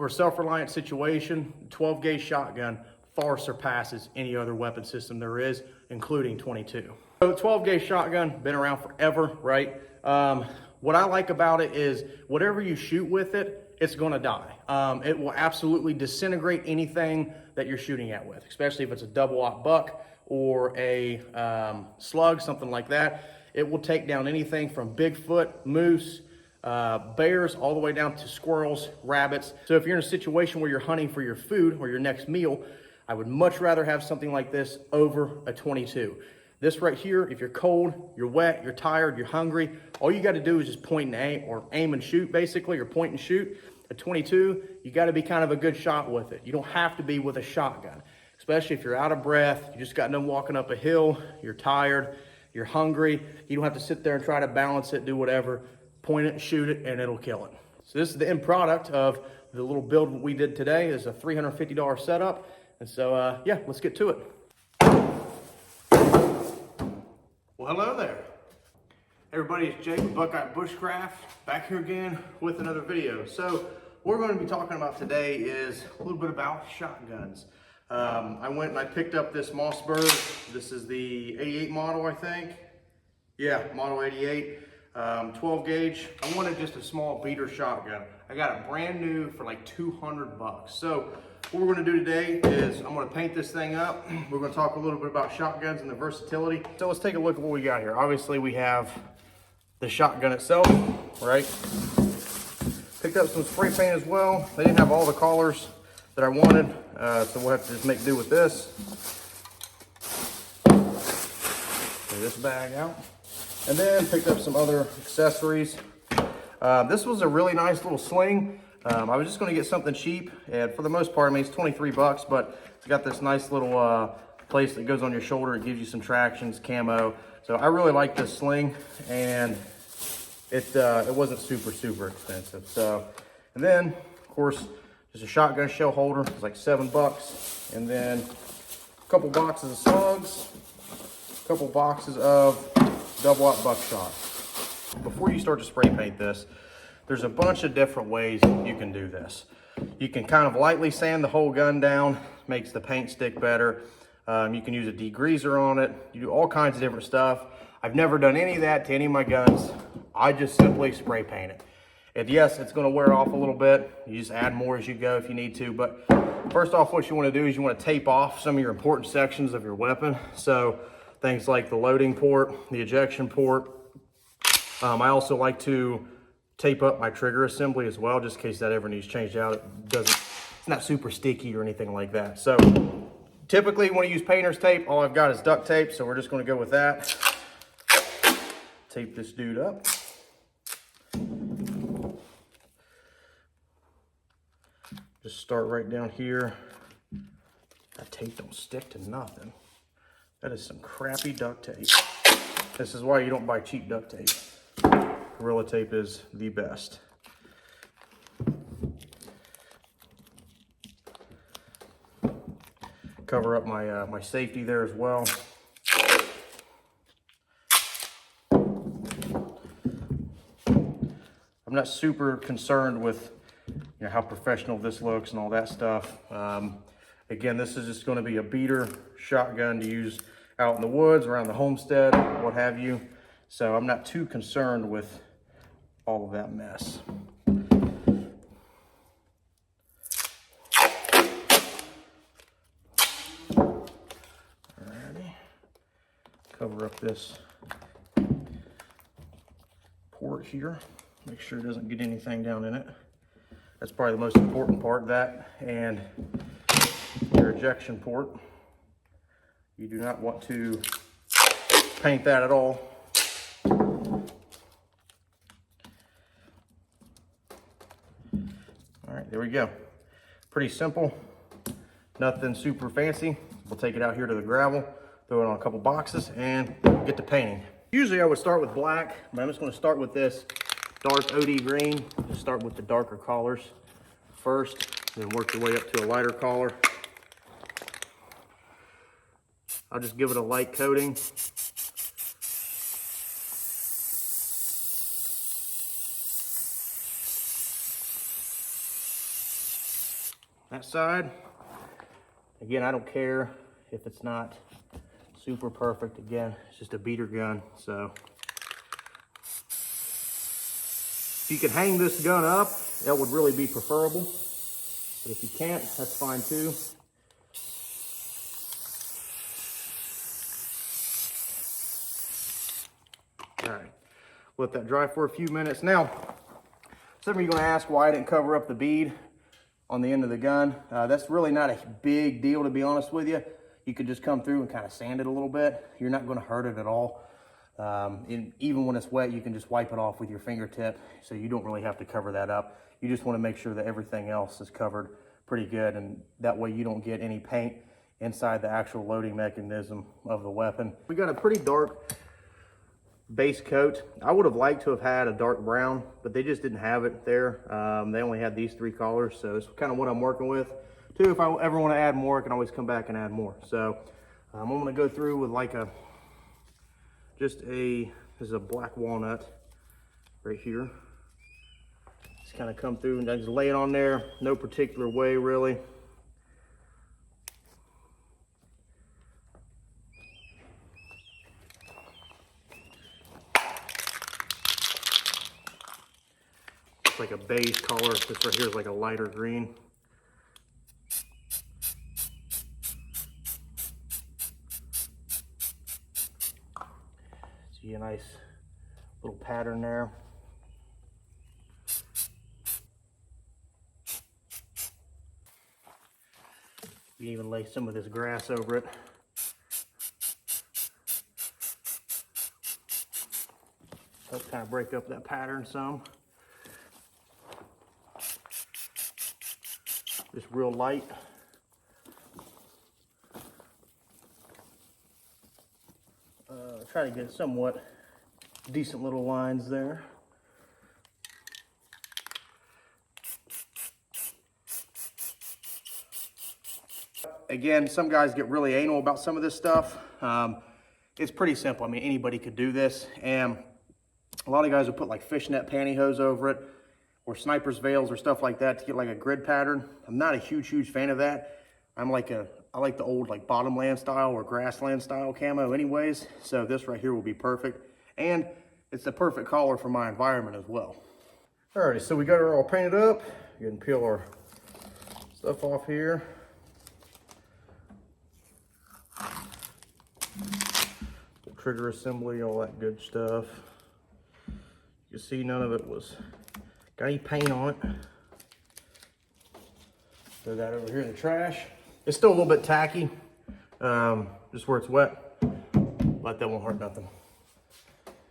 For a self-reliant situation, 12 gauge shotgun far surpasses any other weapon system there is, including 22. So 12 gauge shotgun, been around forever, right? What I like about it is whatever you shoot with it, it's gonna die. It will absolutely disintegrate anything that you're shooting at with, especially if it's a double-aught buck or a slug, something like that. It will take down anything from Bigfoot, moose, bears, all the way down to squirrels, rabbits. So if you're in a situation where you're hunting for your food or your next meal, I would much rather have something like this over a 22. This right here, if you're cold, you're wet, you're tired, you're hungry, all you gotta do is just point and aim, or aim and shoot basically, or point and shoot. A 22, you gotta be kind of a good shot with it. You don't have to be with a shotgun, especially if you're out of breath, you just got done walking up a hill, you're tired, you're hungry, you don't have to sit there and try to balance it, do whatever. Point it, shoot it, and it'll kill it. So this is the end product of the little build we did today. Is a $350 setup. And so, yeah, let's get to it. Well, hello there. Everybody, it's Jake with Buckeye Bushcraft, back here again with another video. So what we're going to be talking about today is a little bit about shotguns. I went and I picked up this Mossberg. This is the 88 model, I think. Yeah, model 88. 12 gauge. I wanted just a small beater shotgun. I got it brand new for like 200 bucks. So what we're going to do today is I'm going to paint this thing up. We're going to talk a little bit about shotguns and the versatility. So let's take a look at what we got here. Obviously we have the shotgun itself, right? Picked up some spray paint as well. They didn't have all the colors that I wanted, so we'll have to just make do with this. Take this bag out. And then picked up some other accessories. This was a really nice little sling. I was just gonna get something cheap, and for the most part, I mean, it's 23 bucks, but it's got this nice little place that goes on your shoulder. It gives you some tractions, camo. So I really like this sling, and it wasn't super expensive. So, and then, of course, just a shotgun shell holder. It's like 7 bucks. And then a couple boxes of slugs, a couple boxes of double-aught buckshot. Before you start to spray paint this, there's a bunch of different ways you can do this. You can kind of lightly sand the whole gun down, makes the paint stick better. You can use a degreaser on it. You do all kinds of different stuff. I've never done any of that to any of my guns. I just simply spray paint it. And yes, it's gonna wear off a little bit. You just add more as you go if you need to. But first off, what you wanna do is you wanna tape off some of your important sections of your weapon. So things like the loading port, the ejection port. I also like to tape up my trigger assembly as well, just in case that ever needs changed out. It's not super sticky or anything like that. So typically you want to use painter's tape. All I've got is duct tape, so we're just going to go with that. Tape this dude up. Just start right down here. That tape don't stick to nothing. That is some crappy duct tape. This is why you don't buy cheap duct tape. Gorilla tape is the best. Cover up my my safety there as well. I'm not super concerned with how professional this looks and all that stuff. Again, this is just going to be a beater shotgun to use out in the woods, around the homestead, what have you. So I'm not too concerned with all of that mess. Alrighty. Cover up this port here. Make sure it doesn't get anything down in it. That's probably the most important part, that and your ejection port. You do not want to paint that at all. All right, there we go. Pretty simple, nothing super fancy. We'll take it out here to the gravel, throw it on a couple boxes, and get to painting. Usually I would start with black, but I'm just gonna start with this dark OD green. Just start with the darker colors first, then work your way up to a lighter color. I'll just give it a light coating. that side. Again, I don't care if it's not super perfect. Again, it's just a beater gun. So if you could hang this gun up, that would really be preferable. But if you can't, that's fine too. All right, let that dry for a few minutes. Now, some of you are gonna ask why I didn't cover up the bead on the end of the gun. That's really not a big deal, to be honest with you. You could just come through and kind of sand it a little bit. You're not gonna hurt it at all. Even when it's wet, you can just wipe it off with your fingertip, so you don't really have to cover that up. You just wanna make sure that everything else is covered pretty good, and that way you don't get any paint inside the actual loading mechanism of the weapon. We got a pretty dark base coat. I would have liked to have had a dark brown, but they just didn't have it there. They only had these 3 colors, so it's kind of what I'm working with. Too, if I ever want to add more, I can always come back and add more. So I'm going to go through with like this is a black walnut right here. Just kind of come through and just lay it on there, no particular way really. Like a beige color. This right here is like a lighter green. See a nice little pattern there. You can even lay some of this grass over it. Helps kind of break up that pattern some. Just real light. Try to get somewhat decent little lines there. Again, some guys get really anal about some of this stuff. It's pretty simple. I mean, anybody could do this. And a lot of guys will put like fishnet pantyhose over it, or sniper's veils or stuff like that to get like a grid pattern. I'm not a huge fan of that. I like the old like bottomland style or grassland style camo anyways. So this right here will be perfect. And it's the perfect color for my environment as well. Alrighty, so we got her all painted up. You can peel our stuff off here. The trigger assembly, all that good stuff. You can see none of it got any paint on it. Throw that over here in the trash. It's still a little bit tacky, just where it's wet, but that won't hurt nothing.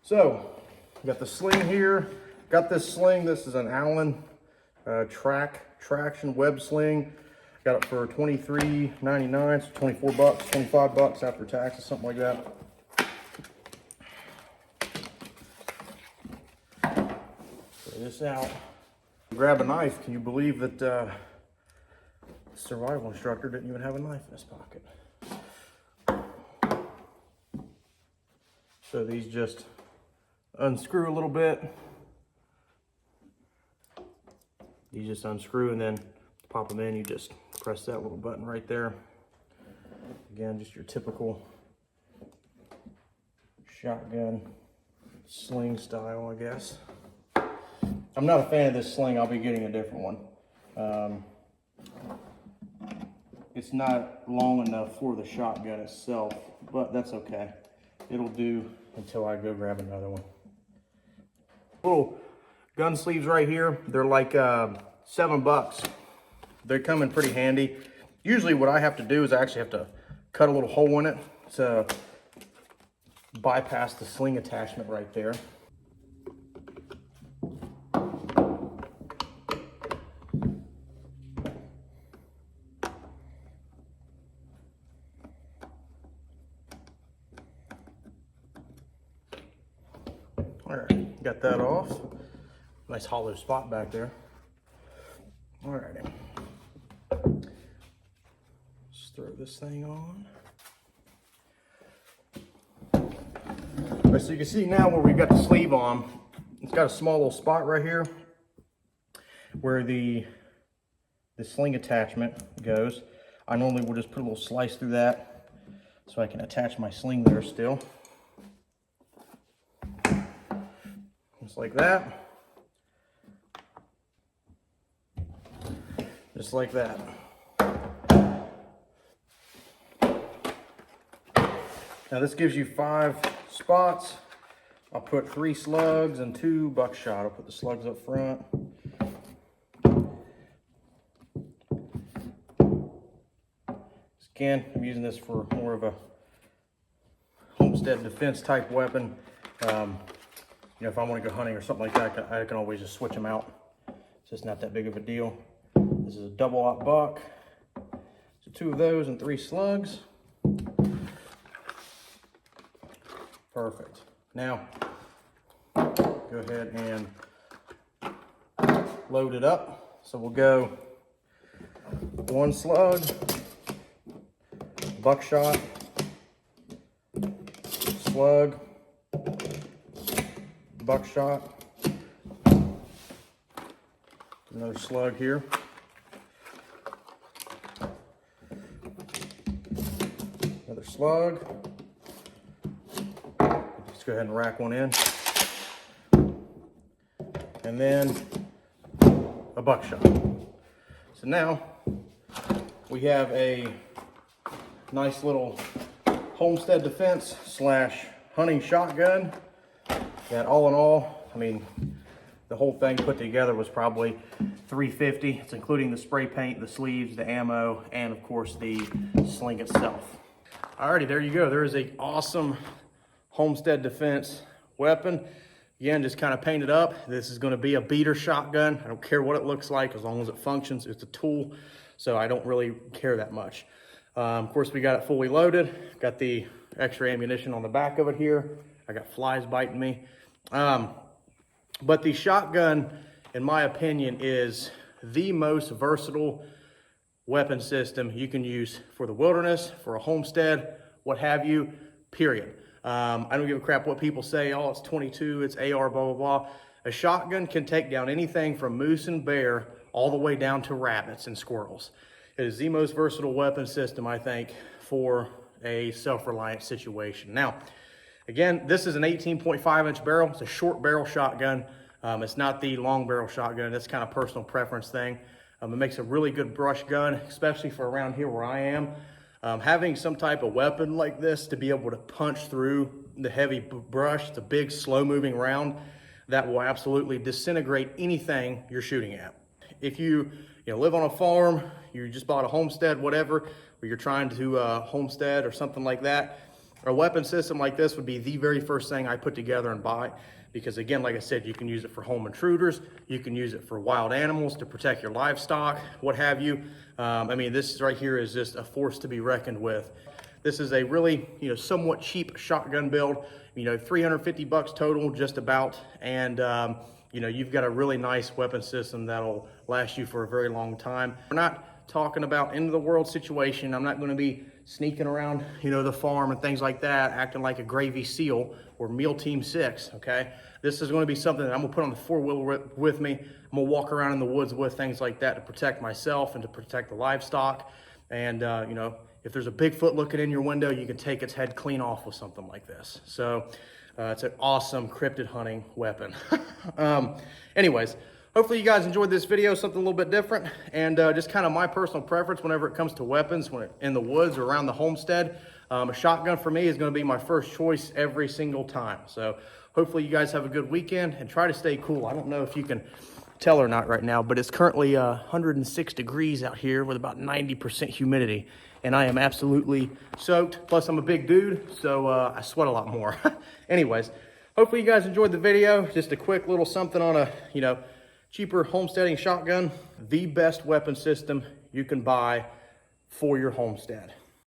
So, got the sling here. Got this sling. This is an Allen traction web sling. Got it for $23.99, so 24 bucks, 25 bucks after taxes, something like that. Throw this out. Grab a knife. Can you believe that the survival instructor didn't even have a knife in his pocket? So these just unscrew a little bit. You just unscrew and then pop them in. You just press that little button right there. Again, just your typical shotgun sling style, I guess. I'm not a fan of this sling. I'll be getting a different one. It's not long enough for the shotgun itself, but that's okay. It'll do until I go grab another one. Little gun sleeves right here. They're like $7. They come in pretty handy. Usually what I have to do is I actually have to cut a little hole in it to bypass the sling attachment right there. All right, got that off. Nice hollow spot back there. All righty. Just throw this thing on. All right, so you can see now where we've got the sleeve on, it's got a small little spot right here where the the sling attachment goes. I normally will just put a little slice through that so I can attach my sling there still. Just like that. Just like that. Now this gives you 5 spots. I'll put 3 slugs and 2 buckshot. I'll put the slugs up front. Again, I'm using this for more of a homestead defense type weapon. You know, if I want to go hunting or something like that, I can always just switch them out. It's just not that big of a deal. This is a double-aught buck. So 2 of those and 3 slugs. Perfect. Now, go ahead and load it up. So we'll go 1 slug, buckshot, slug, buckshot, another slug here, another slug. Let's go ahead and rack one in. And then a buckshot. So now we have a nice little homestead defense slash hunting shotgun that all in all, I mean, the whole thing put together was probably $350. It's including the spray paint, the sleeves, the ammo, and of course the sling itself. Alrighty, there you go. There is an awesome homestead defense weapon. Again, just kind of painted up. This is going to be a beater shotgun. I don't care what it looks like as long as it functions. It's a tool, so I don't really care that much. Of course, we got it fully loaded. Got the extra ammunition on the back of it here. I got flies biting me. But the shotgun, in my opinion, is the most versatile weapon system you can use for the wilderness, for a homestead, what have you, period. I don't give a crap what people say. Oh, it's 22, it's AR, blah, blah, blah. A shotgun can take down anything from moose and bear all the way down to rabbits and squirrels. It is the most versatile weapon system, I think, for a self-reliant situation. Now, again, this is an 18.5-inch barrel. It's a short barrel shotgun. It's not the long barrel shotgun. That's kind of personal preference thing. It makes a really good brush gun, especially for around here where I am. Having some type of weapon like this to be able to punch through the heavy brush, the big slow moving round that will absolutely disintegrate anything you're shooting at. If you live on a farm, you just bought a homestead, whatever, or you're trying to homestead or something like that, a weapon system like this would be the very first thing I put together and buy. Because again, like I said, you can use it for home intruders, you can use it for wild animals to protect your livestock, what have you. I mean, this right here is just a force to be reckoned with. This is a really, somewhat cheap shotgun build, $350 total, just about. And, you've got a really nice weapon system that'll last you for a very long time. We're not talking about end of the world situation. I'm not going to be sneaking around, the farm and things like that, acting like a Gravy SEAL or MEAL Team 6, okay? This is going to be something that I'm going to put on the four-wheeler with me. I'm going to walk around in the woods with, things like that, to protect myself and to protect the livestock. And, if there's a Bigfoot looking in your window, you can take its head clean off with something like this. So it's an awesome cryptid hunting weapon. Anyways, hopefully you guys enjoyed this video, something a little bit different, and just kind of my personal preference whenever it comes to weapons in the woods or around the homestead. A shotgun for me is going to be my first choice every single time. So hopefully you guys have a good weekend and try to stay cool. I don't know if you can tell or not right now, but it's currently 106 degrees out here with about 90% humidity, and I am absolutely soaked. Plus I'm a big dude, so I sweat a lot more. Anyways, hopefully you guys enjoyed the video. Just a quick little something on a cheaper homesteading shotgun. The best weapon system you can buy for your homestead.